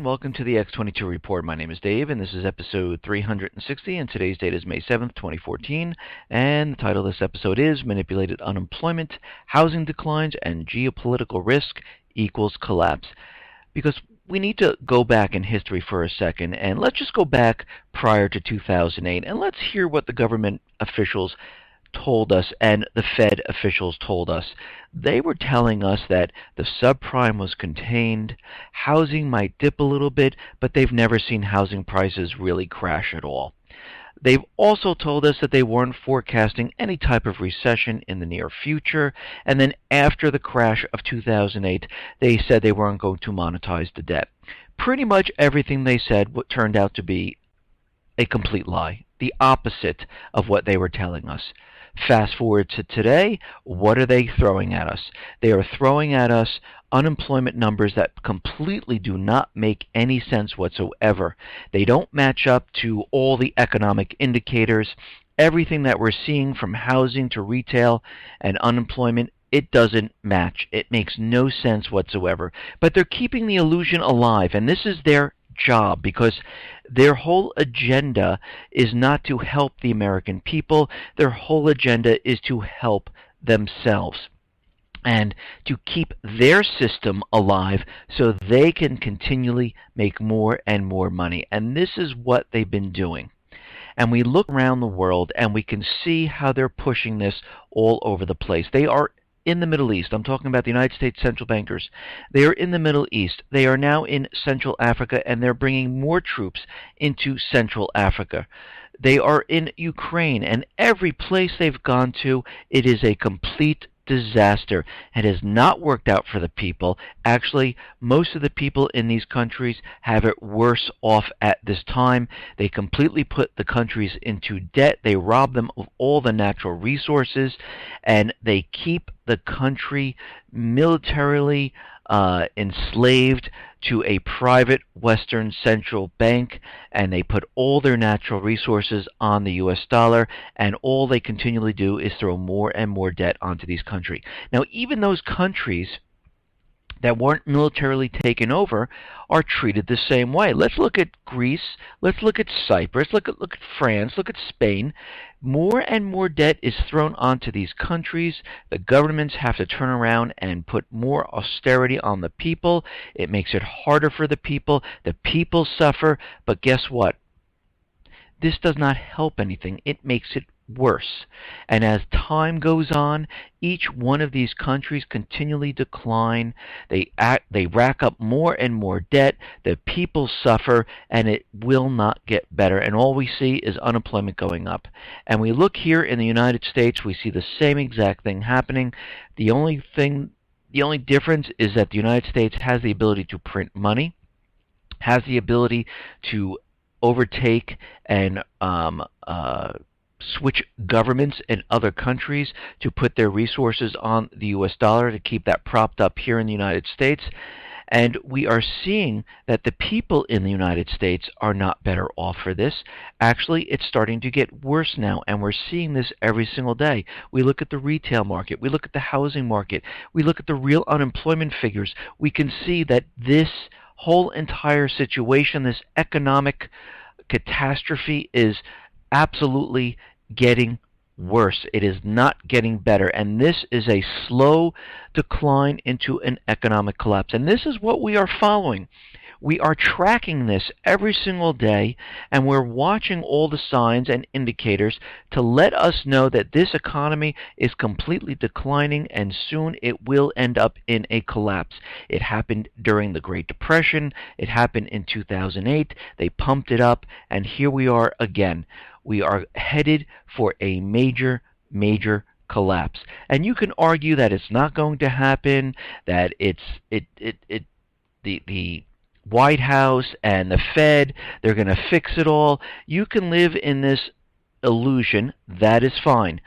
welcome to the X22 Report. My name is Dave, and this is episode 360, and today's date is May 7th, 2014, and the title of this episode is Manipulated Unemployment, Housing Declines, and Geopolitical Risk Equals Collapse. Because we need to go back in history for a second, and let's just go back prior to 2008, and let's hear what the government officials told us and the Fed officials told us. They were telling us that the subprime was contained, housing might dip a little bit, but they've never seen housing prices really crash at all. They've also told us that they weren't forecasting any type of recession in the near future, and then after the crash of 2008, they said they weren't going to monetize the debt. Pretty much everything they said turned out to be a complete lie, the opposite of what they were telling us. Fast forward to today, what are they throwing at us? They are throwing at us unemployment numbers that completely do not make any sense whatsoever. They don't match up to all the economic indicators. Everything that we're seeing from housing to retail and unemployment, it doesn't match. It makes no sense whatsoever. But they're keeping the illusion alive, and this is their job, because their whole agenda is not to help the American people. Their whole agenda is to help themselves and to keep their system alive so they can continually make more and more money. And this is what they've been doing. And we look around the world and we can see how they're pushing this all over the place. They are in the Middle East. I'm talking about the United States central bankers. They are in the Middle East. They are now in Central Africa, and they're bringing more troops into Central Africa. They are in Ukraine, and every place they've gone to, it is a complete disaster. It has not worked out for the people. Actually, most of the people in these countries have it worse off at this time. They completely put the countries into debt. They rob them of all the natural resources, and they keep the country militarily enslaved to a private Western central bank, and they put all their natural resources on the US dollar, and all they continually do is throw more and more debt onto these countries. Now, even those countries that weren't militarily taken over are treated the same way. Let's look at Greece, let's look at Cyprus, look at France, look at Spain. More and more debt is thrown onto these countries. The governments have to turn around and put more austerity on the people. It makes it harder for the people. The people suffer, but guess what? This does not help anything. It makes it worse. And as time goes on, each one of these countries continually decline. They rack up more and more debt. The people suffer, and it will not get better. And all we see is unemployment going up. And we look here in the United States, we see the same exact thing happening. The only difference is that the United States has the ability to print money, has the ability to overtake and switch governments in other countries to put their resources on the US dollar to keep that propped up here in the United States. And we are seeing that the people in the United States are not better off for this. Actually, it's starting to get worse now, and we're seeing this every single day. We look at the retail market, we look at the housing market, we look at the real unemployment figures. We can see that this whole entire situation, this economic catastrophe, is absolutely getting worse. It is not getting better, and this is a slow decline into an economic collapse. And this is what we are following. We are tracking this every single day, and we're watching all the signs and indicators to let us know that this economy is completely declining, and soon it will end up in a collapse. It happened during the Great Depression. It happened in 2008. They pumped it up, and here we are again. We are headed for a major, major collapse. And you can argue that it's not going to happen, that the White House and the Fed, they're going to fix it all. You can live in this illusion. That is fine.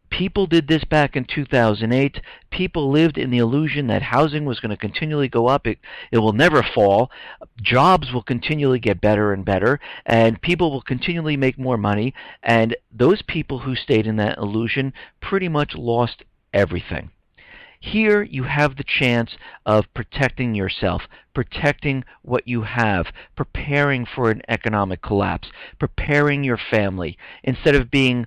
People did this back in 2008. People lived in the illusion that housing was going to continually go up. It will never fall. Jobs will continually get better and better, and people will continually make more money. And those people who stayed in that illusion pretty much lost everything. Here you have the chance of protecting yourself, protecting what you have, preparing for an economic collapse, preparing your family, instead of being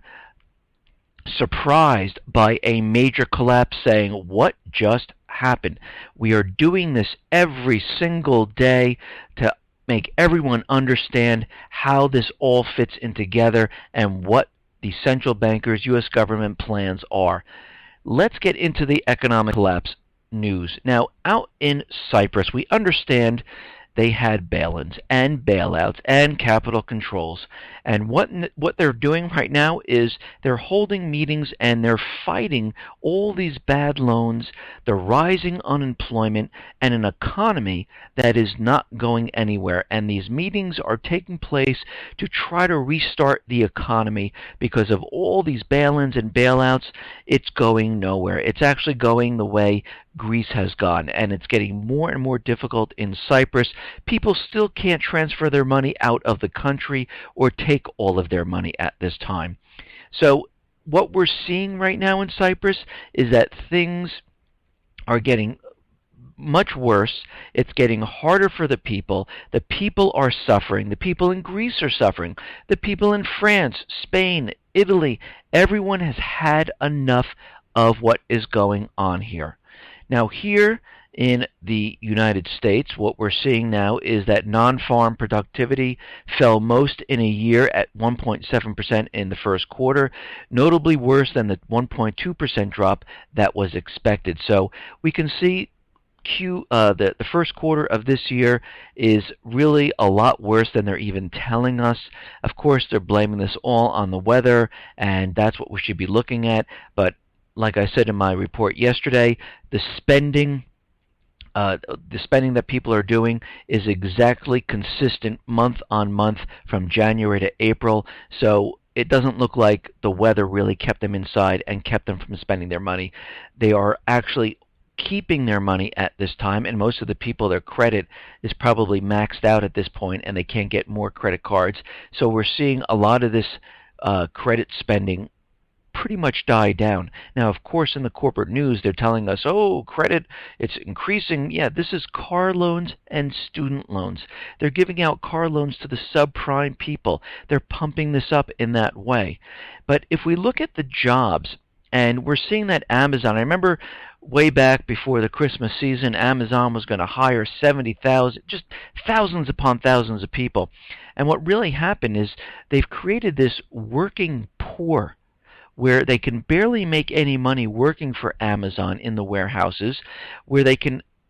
surprised by a major collapse saying, what just happened? We are doing this every single day to make everyone understand how this all fits in together and what the central bankers, U.S. government plans are. Let's get into the economic collapse news. Now, out in Cyprus, we understand they had bail-ins and bailouts and capital controls. And what they're doing right now is they're holding meetings and they're fighting all these bad loans, the rising unemployment, and an economy that is not going anywhere. And these meetings are taking place to try to restart the economy because of all these bail-ins and bailouts. It's going nowhere. It's actually going the way Greece has gone, and it's getting more and more difficult in Cyprus. People still can't transfer their money out of the country or take all of their money at this time. So what we're seeing right now in Cyprus is that things are getting much worse. It's getting harder for the people. The people are suffering. The people in Greece are suffering. The people in France, Spain, Italy, everyone has had enough of what is going on here. Now here in the United States, what we're seeing now is that non-farm productivity fell most in a year at 1.7% in the first quarter, notably worse than the 1.2% drop that was expected. So we can see the first quarter of this year is really a lot worse than they're even telling us. Of course, they're blaming this all on the weather, and that's what we should be looking at. But like I said in my report yesterday, the spending that people are doing is exactly consistent month on month from January to April. So it doesn't look like the weather really kept them inside and kept them from spending their money. They are actually keeping their money at this time, and most of the people, their credit is probably maxed out at this point and they can't get more credit cards. So we're seeing a lot of this credit spending pretty much die down. Now, of course, in the corporate news, they're telling us, oh, credit, it's increasing. Yeah, this is car loans and student loans. They're giving out car loans to the subprime people. They're pumping this up in that way. But if we look at the jobs, and we're seeing that Amazon, I remember way back before the Christmas season, Amazon was going to hire 70,000, just thousands upon thousands of people. And what really happened is they've created this working poor where they can barely make any money working for Amazon in the warehouses, where they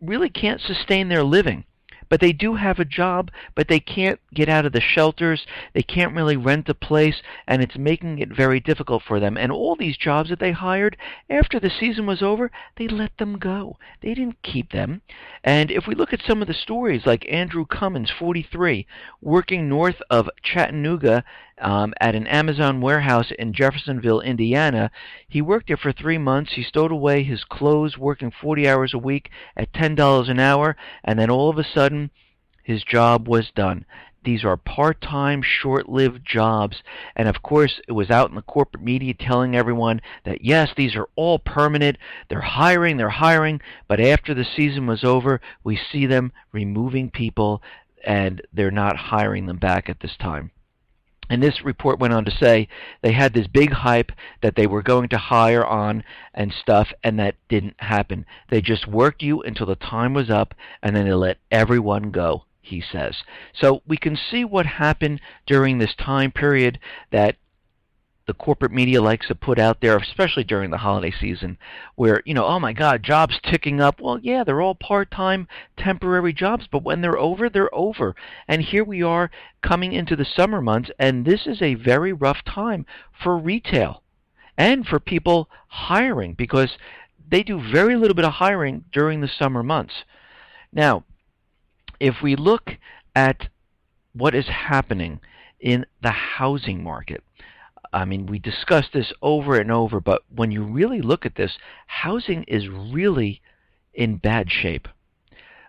really can't sustain their living. But they do have a job, but they can't get out of the shelters. They can't really rent a place, and it's making it very difficult for them. And all these jobs that they hired, after the season was over, they let them go. They didn't keep them. And if we look at some of the stories, like Andrew Cummins, 43, working north of Chattanooga at an Amazon warehouse in Jeffersonville, Indiana. He worked there for 3 months. He stowed away his clothes, working 40 hours a week at $10 an hour, and then all of a sudden, his job was done. These are part-time, short-lived jobs. And of course, it was out in the corporate media telling everyone that, yes, these are all permanent. They're hiring. But after the season was over, we see them removing people, and they're not hiring them back at this time. And this report went on to say they had this big hype that they were going to hire on and stuff, and that didn't happen. They just worked you until the time was up, and then they let everyone go, he says. So we can see what happened during this time period that the corporate media likes to put out there, especially during the holiday season, where, oh my God, jobs ticking up. Well, yeah, they're all part-time, temporary jobs, but when they're over, they're over. And here we are coming into the summer months, and this is a very rough time for retail and for people hiring, because they do very little bit of hiring during the summer months. Now, if we look at what is happening in the housing market, I mean, we discussed this over and over, but when you really look at this, housing is really in bad shape.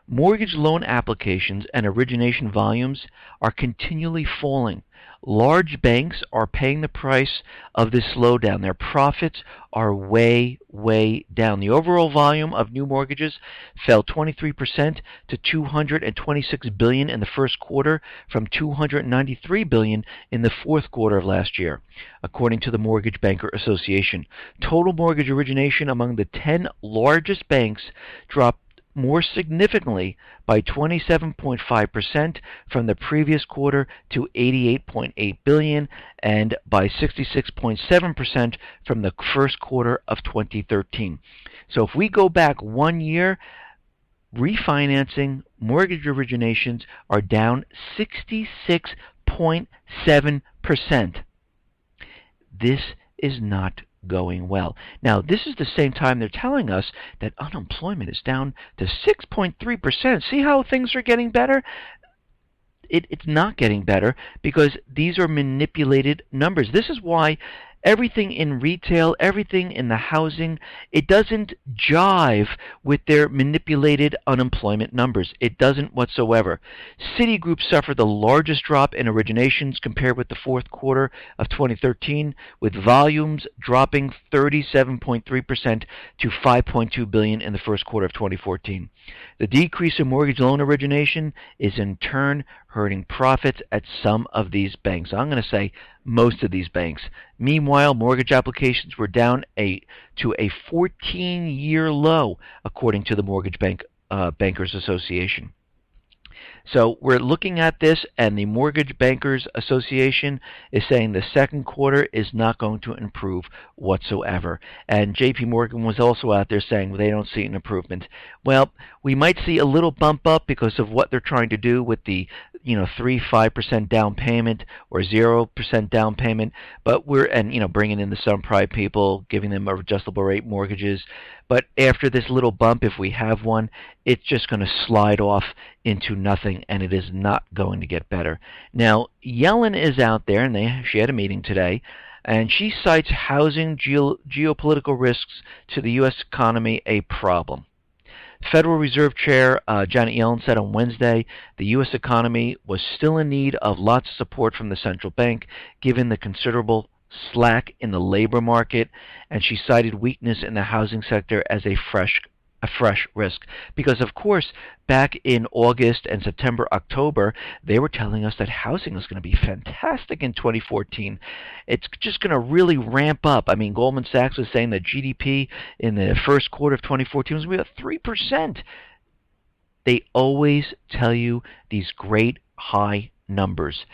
Mortgage loan applications and origination volumes are continually falling. Large banks are paying the price of this slowdown. Their profits are way, way down. The overall volume of new mortgages fell 23% to $226 billion in the first quarter from $293 billion in the fourth quarter of last year, according to the Mortgage Banker Association. Total mortgage origination among the 10 largest banks dropped more significantly by 27.5% from the previous quarter to $88.8 billion and by 66.7% from the first quarter of 2013. So if we go back 1 year, refinancing mortgage originations are down 66.7%. This is not going well. Now, this is the same time they're telling us that unemployment is down to 6.3%. See how things are getting better? It's not getting better because these are manipulated numbers. This is why everything in retail, everything in the housing, it doesn't jive with their manipulated unemployment numbers. It doesn't whatsoever. Citigroup suffered the largest drop in originations compared with the fourth quarter of 2013, with volumes dropping 37.3% to $5.2 billion in the first quarter of 2014. The decrease in mortgage loan origination is in turn hurting profits at some of these banks. I'm going to say most of these banks. Meanwhile, mortgage applications were down to a 14-year low, according to the Mortgage Bankers Association. So we're looking at this, and the Mortgage Bankers Association is saying the second quarter is not going to improve whatsoever. And J.P. Morgan was also out there saying they don't see an improvement. Well, we might see a little bump up because of what they're trying to do with the 3-5% down payment or 0% down payment, but bringing in the subprime people, giving them adjustable rate mortgages. But after this little bump, if we have one, it's just going to slide off into nothing, and it is not going to get better. Now, Yellen is out there, and she had a meeting today, and she cites housing geopolitical risks to the U.S. economy a problem. Federal Reserve Chair Janet Yellen said on Wednesday the U.S. economy was still in need of lots of support from the central bank, given the considerable slack in the labor market, and she cited weakness in the housing sector as a fresh risk. Because, of course, back in August and September, October, they were telling us that housing was going to be fantastic in 2014. It's just going to really ramp up. I mean, Goldman Sachs was saying that GDP in the first quarter of 2014 was going to be about 3%. They always tell you these great high numbers.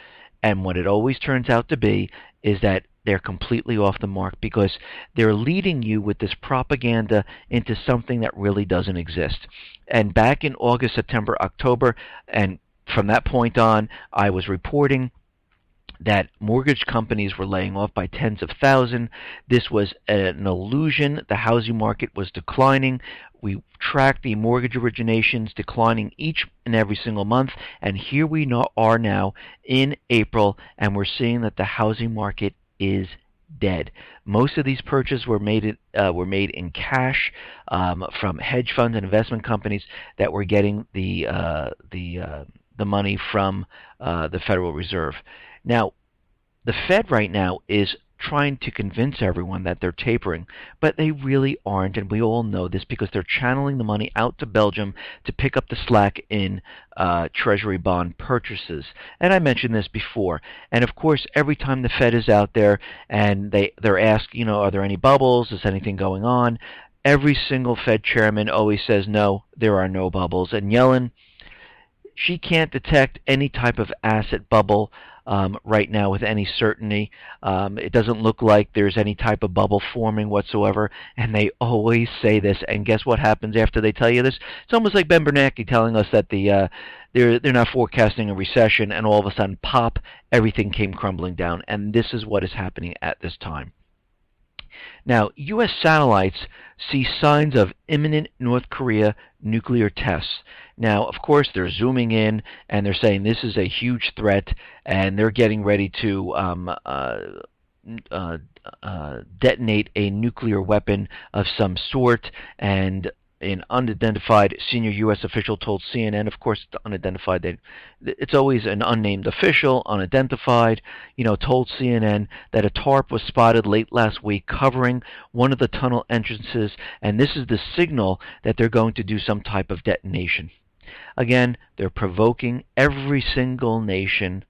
And what it always turns out to be is that they're completely off the mark because they're leading you with this propaganda into something that really doesn't exist. And back in August, September, October, and from that point on, I was reporting that mortgage companies were laying off by tens of thousands. This was an illusion. The housing market was declining. We tracked the mortgage originations declining each and every single month, and here we are now in April, and we're seeing that the housing market is dead. Most of these purchases were made in cash from hedge funds and investment companies that were getting the money from the Federal Reserve. Now, the Fed right now is trying to convince everyone that they're tapering, but they really aren't, and we all know this because they're channeling the money out to Belgium to pick up the slack in Treasury bond purchases. And I mentioned this before. And of course, every time the Fed is out there and they're asked, are there any bubbles? Is anything going on? Every single Fed chairman always says, no, there are no bubbles. And Yellen, she can't detect any type of asset bubble right now with any certainty. It doesn't look like there's any type of bubble forming whatsoever, and they always say this. And guess what happens after they tell you this? It's almost like Ben Bernanke telling us that they're not forecasting a recession, and all of a sudden, pop, everything came crumbling down. And this is what is happening at this time. Now, U.S. satellites see signs of imminent North Korea nuclear tests. Now, of course, they're zooming in, and they're saying this is a huge threat, and they're getting ready to detonate a nuclear weapon of some sort, and an unidentified senior U.S. official told CNN, of course it's unidentified, it's always an unnamed official, unidentified, told CNN that a tarp was spotted late last week covering one of the tunnel entrances, and this is the signal that they're going to do some type of detonation. Again, they're provoking every single nation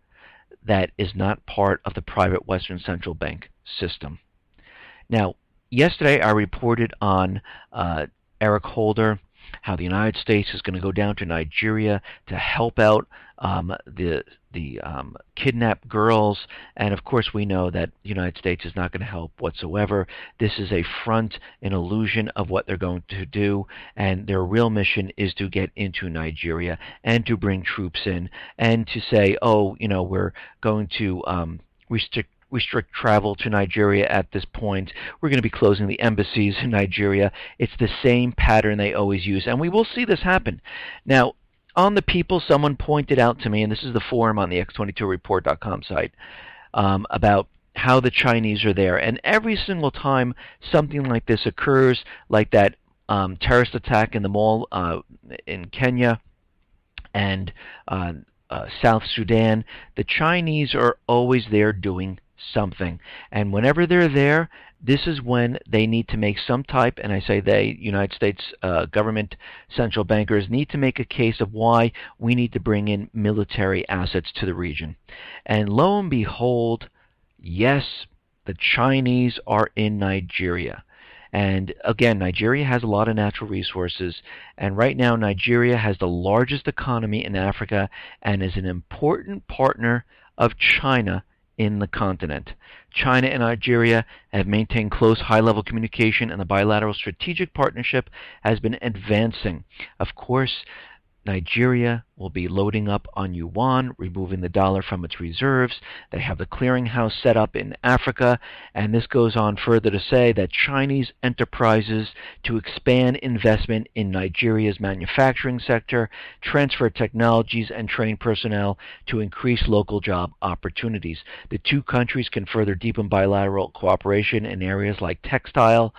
that is not part of the private Western Central Bank system. Now, yesterday I reported on Eric Holder, how the United States is going to go down to Nigeria to help out the kidnapped girls, and of course we know that the United States is not going to help whatsoever. This is a front, an illusion of what they're going to do, and their real mission is to get into Nigeria and to bring troops in and to say, oh, we're going to restrict travel to Nigeria at this point. We're going to be closing the embassies in Nigeria. It's the same pattern they always use, and we will see this happen. Now, on the People, someone pointed out to me, and this is the forum on the X22Report.com site, about how the Chinese are there. And every single time something like this occurs, like that terrorist attack in the mall in Kenya and South Sudan, the Chinese are always there doing something. And whenever they're there, this is when they need to make some type, and I say they, United States government central bankers need to make a case of why we need to bring in military assets to the region. And lo and behold, yes, the Chinese are in Nigeria. And again, Nigeria has a lot of natural resources, and right now Nigeria has the largest economy in Africa and is an important partner of China in the continent. China and Nigeria have maintained close high-level communication, and the bilateral strategic partnership has been advancing. Of course, Nigeria will be loading up on yuan, removing the dollar from its reserves. They have the clearinghouse set up in Africa, and this goes on further to say that Chinese enterprises to expand investment in Nigeria's manufacturing sector, transfer technologies, and train personnel to increase local job opportunities. The two countries can further deepen bilateral cooperation in areas like textile,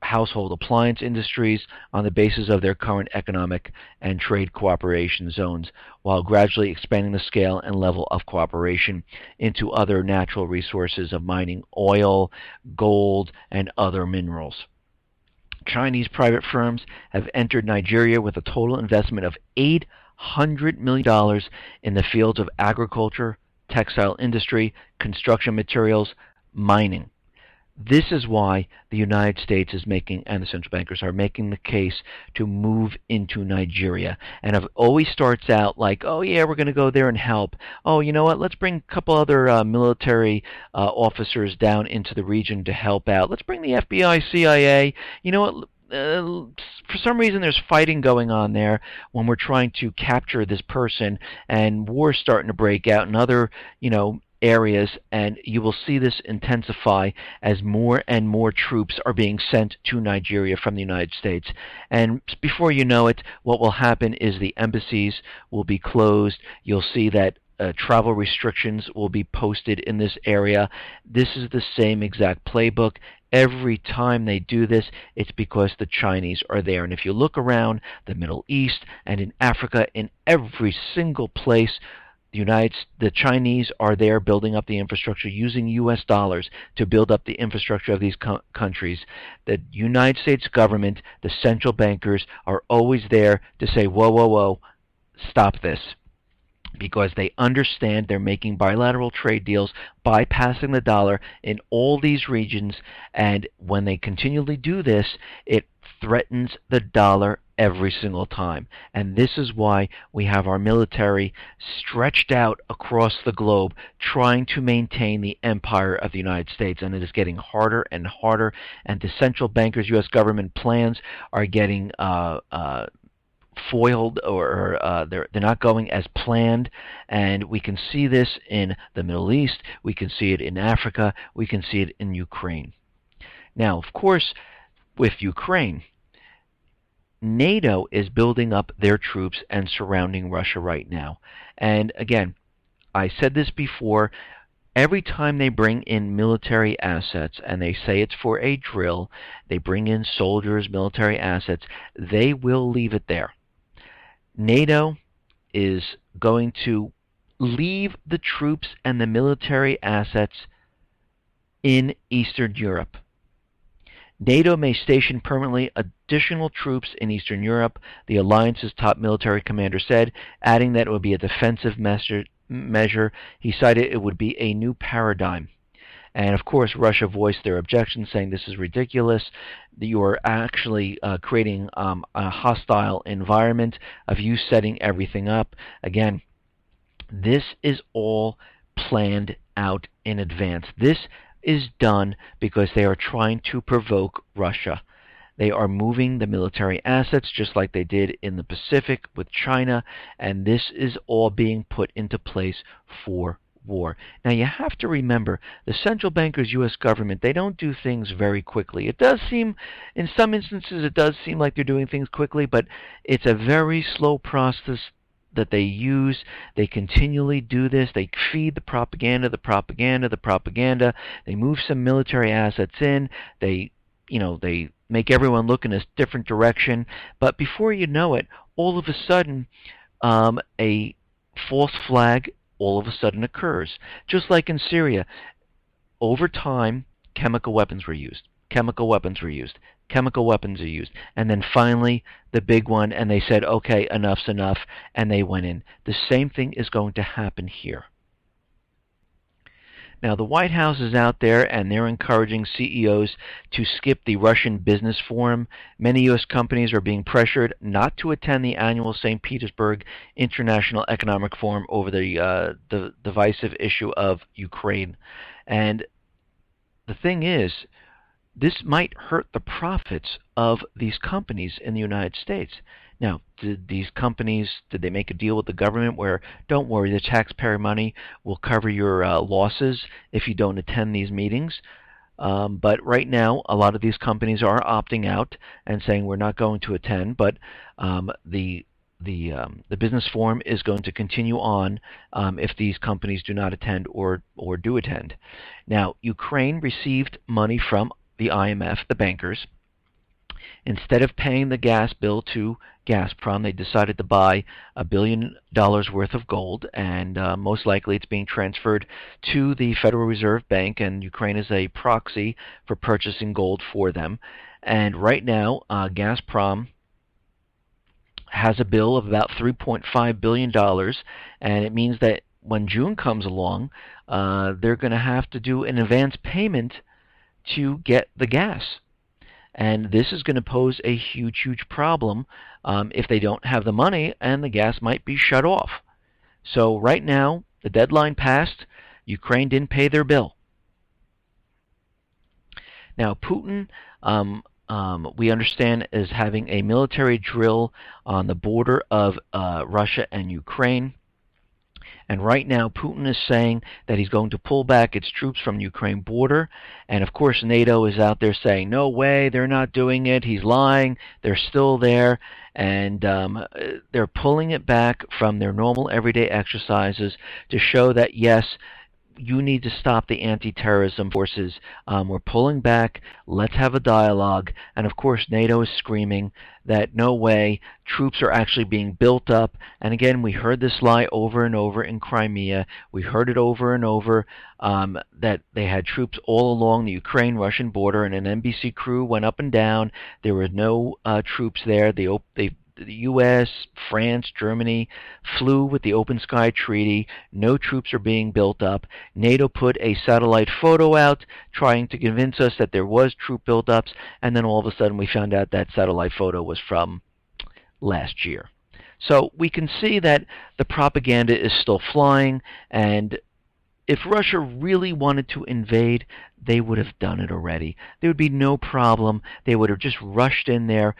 household appliance industries on the basis of their current economic and trade cooperation zones, while gradually expanding the scale and level of cooperation into other natural resources of mining oil, gold, and other minerals. Chinese private firms have entered Nigeria with a total investment of $800 million in the fields of agriculture, textile industry, construction materials, mining. This is why the United States is making, and the central bankers are making the case to move into Nigeria. And it always starts out like, oh yeah, we're going to go there and help. Oh, you know what, let's bring a couple other military officers down into the region to help out. Let's bring the FBI, CIA. You know what, for some reason there's fighting going on there when we're trying to capture this person, and war's starting to break out in other, areas, and you will see this intensify as more and more troops are being sent to Nigeria from the United States. And before you know it, what will happen is the embassies will be closed. You'll see that travel restrictions will be posted in this area. This is the same exact playbook. Every time they do this, it's because the Chinese are there. And if you look around the Middle East and in Africa, in every single place, the Chinese are there building up the infrastructure, using U.S. dollars to build up the infrastructure of these countries. The United States government, the central bankers, are always there to say, whoa, whoa, whoa, stop this. Because they understand they're making bilateral trade deals, bypassing the dollar in all these regions, and when they continually do this, it threatens the dollar every single time. And this is why we have our military stretched out across the globe trying to maintain the empire of the United States, and it is getting harder and harder, and the central bankers' U.S. government plans are getting foiled, or they're not going as planned. And we can see this in the Middle East, we can see it in Africa, we can see it in Ukraine. Now, of course, with Ukraine, NATO is building up their troops and surrounding Russia right now. And again, I said this before, Every time they bring in military assets, and they say it's for a drill, they bring in soldiers, military assets, they will leave it there. NATO is going to leave the troops and the military assets in Eastern Europe. NATO may station permanently additional troops in Eastern Europe, the alliance's top military commander said, adding that it would be a defensive measure. He cited it would be a new paradigm. And of course, Russia voiced their objections, saying this is ridiculous. You are actually creating a hostile environment of you setting everything up. Again, this is all planned out in advance. This is done because they are trying to provoke Russia. They are moving the military assets just like they did in the Pacific with China, and this is all being put into place for war. Now you have to remember, the central bankers, U.S. government, they don't do things very quickly. It does seem, in some instances, it does seem like they're doing things quickly, but it's a very slow process that they use. They continually do this. They feed the propaganda. They move some military assets in. They make everyone look in a different direction. But before you know it, all of a sudden, a false flag all of a sudden occurs. Just like in Syria, over time, chemical weapons were used. And then finally, the big one, and they said, okay, enough's enough, and they went in. The same thing is going to happen here. Now, the White House is out there, and they're encouraging CEOs to skip the Russian Business Forum. Many U.S. companies are being pressured not to attend the annual St. Petersburg International Economic Forum over the divisive issue of Ukraine. And the thing is, this might hurt the profits of these companies in the United States. Now, did they make a deal with the government where, don't worry, the taxpayer money will cover your losses if you don't attend these meetings? But right now, a lot of these companies are opting out and saying we're not going to attend, but the business forum is going to continue on if these companies do not attend or do attend. Now, Ukraine received money from the IMF, the bankers. Instead of paying the gas bill to Gazprom, they decided to buy $1 billion worth of gold, and most likely it's being transferred to the Federal Reserve Bank, and Ukraine is a proxy for purchasing gold for them. And right now, Gazprom has a bill of about $3.5 billion, and it means that when June comes along, they're going to have to do an advance payment to get the gas. And this is going to pose a huge, huge problem if they don't have the money, and the gas might be shut off. So right now, the deadline passed. Ukraine didn't pay their bill. Now, Putin, we understand, is having a military drill on the border of Russia and Ukraine. And right now, Putin is saying that he's going to pull back its troops from the Ukraine border. And of course, NATO is out there saying, no way, they're not doing it. He's lying. They're still there. And they're pulling it back from their normal everyday exercises to show that, yes, you need to stop the anti-terrorism forces. We're pulling back. Let's have a dialogue. And of course, NATO is screaming that no way, troops are actually being built up. And again, we heard this lie over and over in Crimea. We heard it over and over that they had troops all along the Ukraine-Russian border, and an NBC crew went up and down. There were no troops there. The U.S., France, Germany flew with the Open Sky Treaty. No troops are being built up. NATO put a satellite photo out trying to convince us that there was troop buildups, and then all of a sudden we found out that satellite photo was from last year. So we can see that the propaganda is still flying, and if Russia really wanted to invade, they would have done it already. There would be no problem. They would have just rushed in there,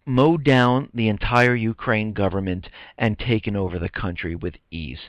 mowed down the entire Ukraine government, and taken over the country with ease.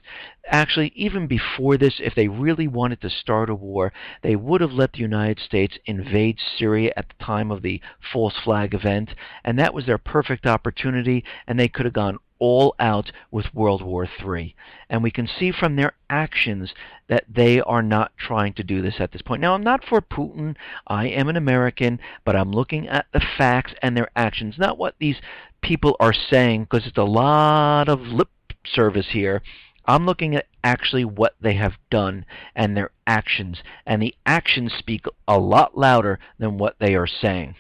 Actually, even before this, if they really wanted to start a war, they would have let the United States invade Syria at the time of the false flag event, and that was their perfect opportunity, and they could have gone all out with World War III. And we can see from their actions that they are not trying to do this at this point. Now, I'm not for Putin. I am an American, but I'm looking at the facts and their actions, not what these people are saying, because it's a lot of lip service here. I'm looking at actually what they have done and their actions, and the actions speak a lot louder than what they are saying.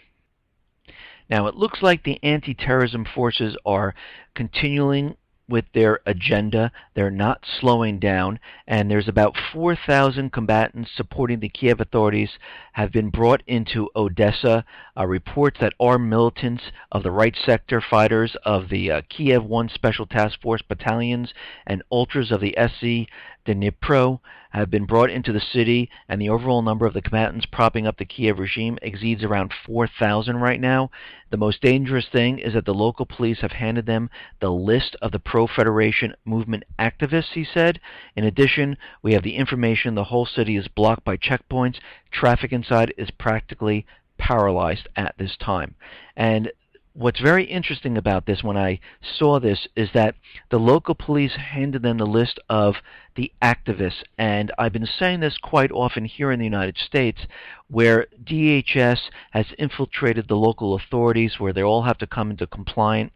Now, it looks like the anti-terrorism forces are continuing with their agenda. They're not slowing down, and there's about 4,000 combatants supporting the Kiev authorities have been brought into Odessa. Reports that armed militants of the right sector fighters of the Kiev 1 Special Task Force battalions and ultras of the SC Dnipro have been brought into the city, and the overall number of the combatants propping up the Kiev regime exceeds around 4,000 right now. The most dangerous thing is that the local police have handed them the list of the pro-Federation movement activists, he said. In addition, we have the information the whole city is blocked by checkpoints. Traffic inside is practically paralyzed at this time. And what's very interesting about this, when I saw this, is that the local police handed them the list of the activists. And I've been saying this quite often here in the United States, where DHS has infiltrated the local authorities, where they all have to come into compliance.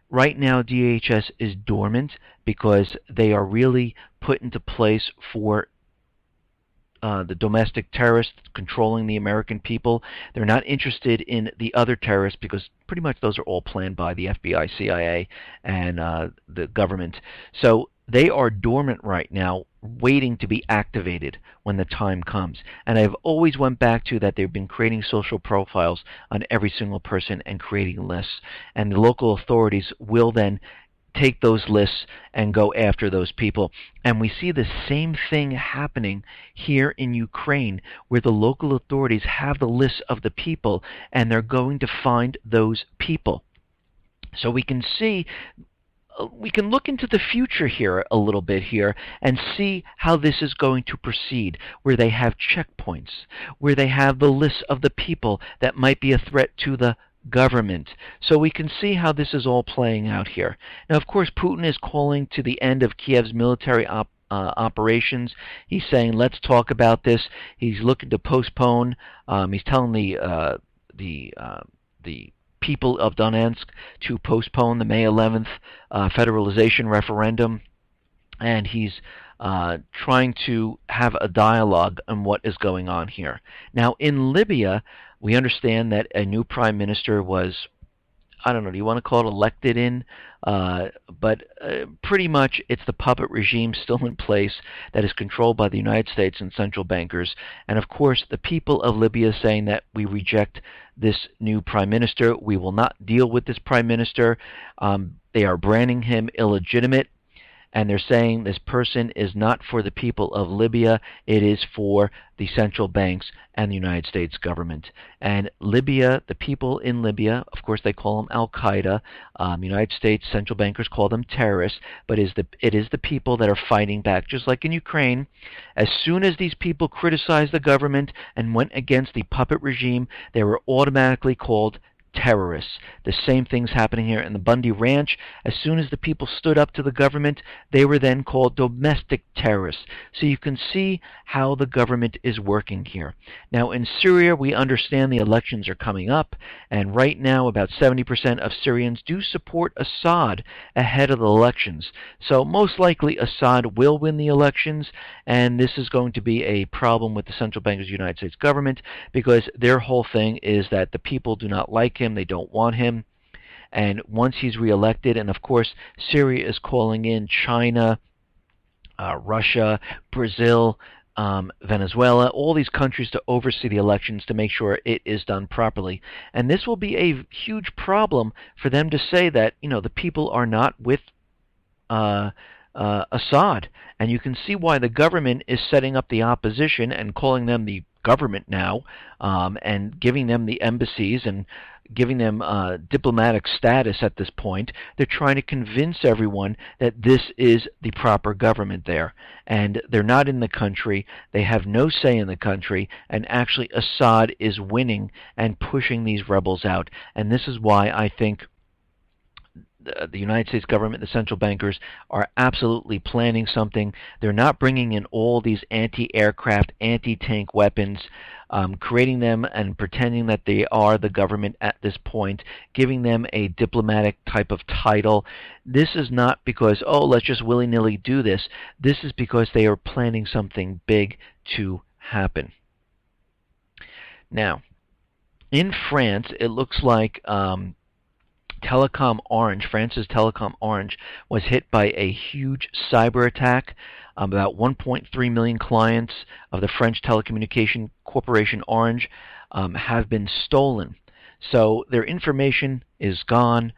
Right now, DHS is dormant because they are really put into place for the domestic terrorists controlling the American people. They're not interested in the other terrorists because pretty much those are all planned by the FBI, CIA, and the government. So they are dormant right now, waiting to be activated when the time comes. And I've always went back to that they've been creating social profiles on every single person and creating lists. And the local authorities will then take those lists and go after those people. And we see the same thing happening here in Ukraine, where the local authorities have the lists of the people, and they're going to find those people. So we can see, we can look into the future here a little bit here and see how this is going to proceed, where they have checkpoints, where they have the lists of the people that might be a threat to the government. So we can see how this is all playing out here. Now, of course, Putin is calling to the end of Kiev's military operations. He's saying, let's talk about this. He's looking to postpone. He's telling the people of Donetsk to postpone the May 11th federalization referendum. And he's trying to have a dialogue on what is going on here. Now, in Libya, we understand that a new prime minister was, I don't know, do you want to call it elected in? But pretty much it's the puppet regime still in place that is controlled by the United States and central bankers. And of course, the people of Libya saying that we reject this new prime minister. We will not deal with this prime minister. They are branding him illegitimate. And they're saying this person is not for the people of Libya, it is for the central banks and the United States government. And Libya, the people in Libya, of course they call them Al-Qaeda. United States central bankers call them terrorists, but it is the people that are fighting back. Just like in Ukraine, as soon as these people criticized the government and went against the puppet regime, they were automatically called terrorists. The same thing's happening here in the Bundy Ranch. As soon as the people stood up to the government, they were then called domestic terrorists. So you can see how the government is working here. Now in Syria, we understand the elections are coming up, and right now about 70% of Syrians do support Assad ahead of the elections. So most likely Assad will win the elections, and this is going to be a problem with the central bankers of the United States government, because their whole thing is that the people do not like him, they don't want him, and once he's reelected, and of course Syria is calling in China, Russia, Brazil, Venezuela, all these countries to oversee the elections to make sure it is done properly. And this will be a huge problem for them to say that, you know, the people are not with Assad. And you can see why the government is setting up the opposition and calling them the government now, and giving them the embassies and giving them diplomatic status at this point. They're trying to convince everyone that this is the proper government there. And they're not in the country. They have no say in the country. And actually Assad is winning and pushing these rebels out. And this is why I think the United States government, the central bankers, are absolutely planning something. They're not bringing in all these anti-aircraft, anti-tank weapons, creating them and pretending that they are the government at this point, giving them a diplomatic type of title. This is not because, oh, let's just willy-nilly do this. This is because they are planning something big to happen. Now, in France, it looks like Telecom Orange, France's Telecom Orange, was hit by a huge cyber attack. About 1.3 million clients of the French telecommunication corporation Orange have been stolen. So their information is gone.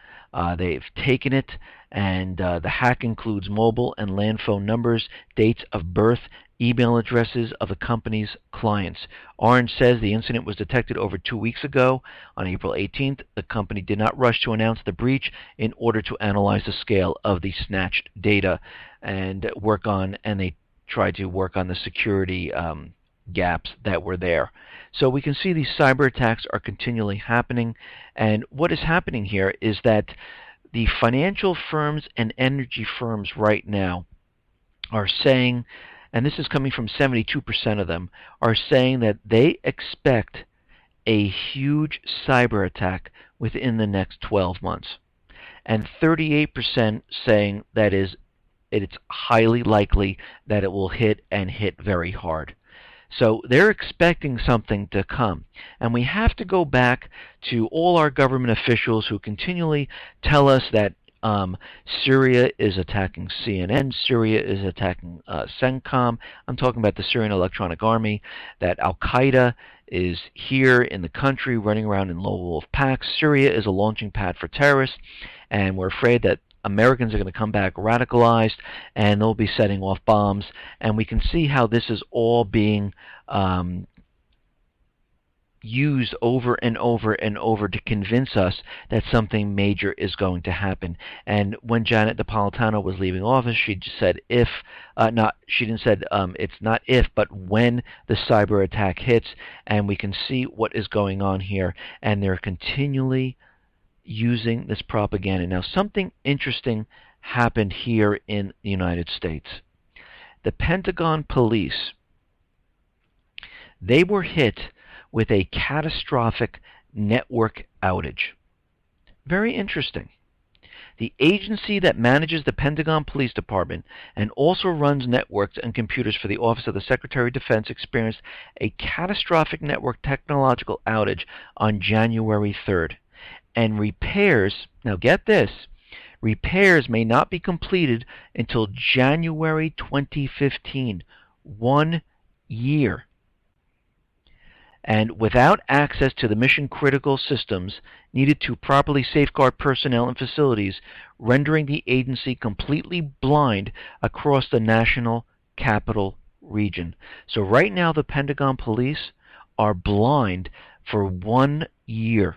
They've taken it, and the hack includes mobile and land phone numbers, dates of birth, email addresses of the company's clients. Orange says the incident was detected over 2 weeks ago. On April 18th, the company did not rush to announce the breach in order to analyze the scale of the snatched data and they tried to work on the security gaps that were there. So we can see these cyber attacks are continually happening, and what is happening here is that the financial firms and energy firms right now are saying, and this is coming from 72% of them, are saying that they expect a huge cyber attack within the next 12 months. And 38% saying that it's highly likely that it will hit and hit very hard. So they're expecting something to come. And we have to go back to all our government officials who continually tell us that Syria is attacking CNN, Syria is attacking CENTCOM. I'm talking about the Syrian Electronic Army, that Al-Qaeda is here in the country running around in lone wolf packs. Syria is a launching pad for terrorists, and we're afraid that Americans are going to come back radicalized, and they'll be setting off bombs. And we can see how this is all being used over and over and over to convince us that something major is going to happen. And when Janet Napolitano was leaving office, she just said she didn't said it's not if, but when the cyber attack hits. And we can see what is going on here, and they're continually using this propaganda. Now, something interesting happened here in the United States. The Pentagon police, they were hit with a catastrophic network outage. Very interesting. The agency that manages the Pentagon Police Department and also runs networks and computers for the Office of the Secretary of Defense experienced a catastrophic network technological outage on January 3rd. And repairs, now get this, repairs may not be completed until January 2015, 1 year. And without access to the mission-critical systems needed to properly safeguard personnel and facilities, rendering the agency completely blind across the national capital region. So right now the Pentagon police are blind for 1 year.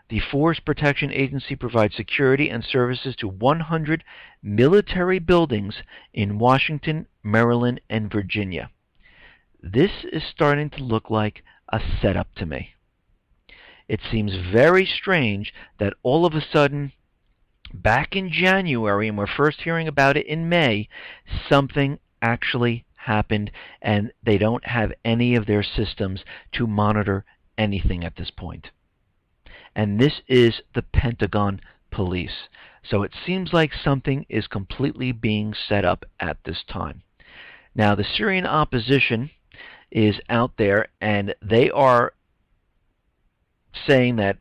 The Force Protection Agency provides security and services to 100 military buildings in Washington, Maryland, and Virginia. This is starting to look like a setup to me. It seems very strange that all of a sudden, back in January, and we're first hearing about it in May, something actually happened, and they don't have any of their systems to monitor anything at this point. And this is the Pentagon police. So it seems like something is completely being set up at this time. Now, the Syrian opposition is out there, and they are saying that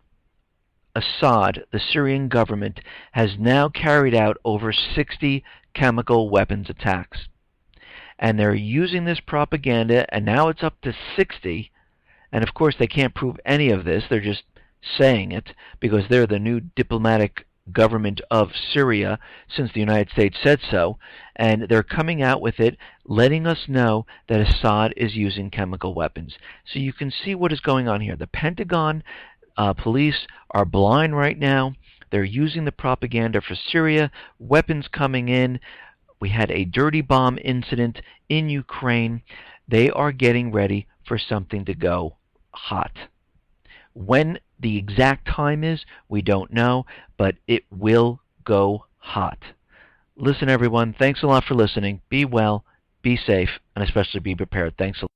Assad, the Syrian government, has now carried out over 60 chemical weapons attacks. And they're using this propaganda, and now it's up to 60. And of course, they can't prove any of this. They're just saying it because they're the new diplomatic government of Syria since the United States said so, and they're coming out with it, letting us know that Assad is using chemical weapons. So you can see what is going on here. The Pentagon police are blind right now. They're using the propaganda for Syria, weapons coming in. We had a dirty bomb incident in Ukraine. They are getting ready for something to go hot. When the exact time is, we don't know, but it will go hot. Listen, everyone, thanks a lot for listening. Be well, be safe, and especially be prepared. Thanks a lot.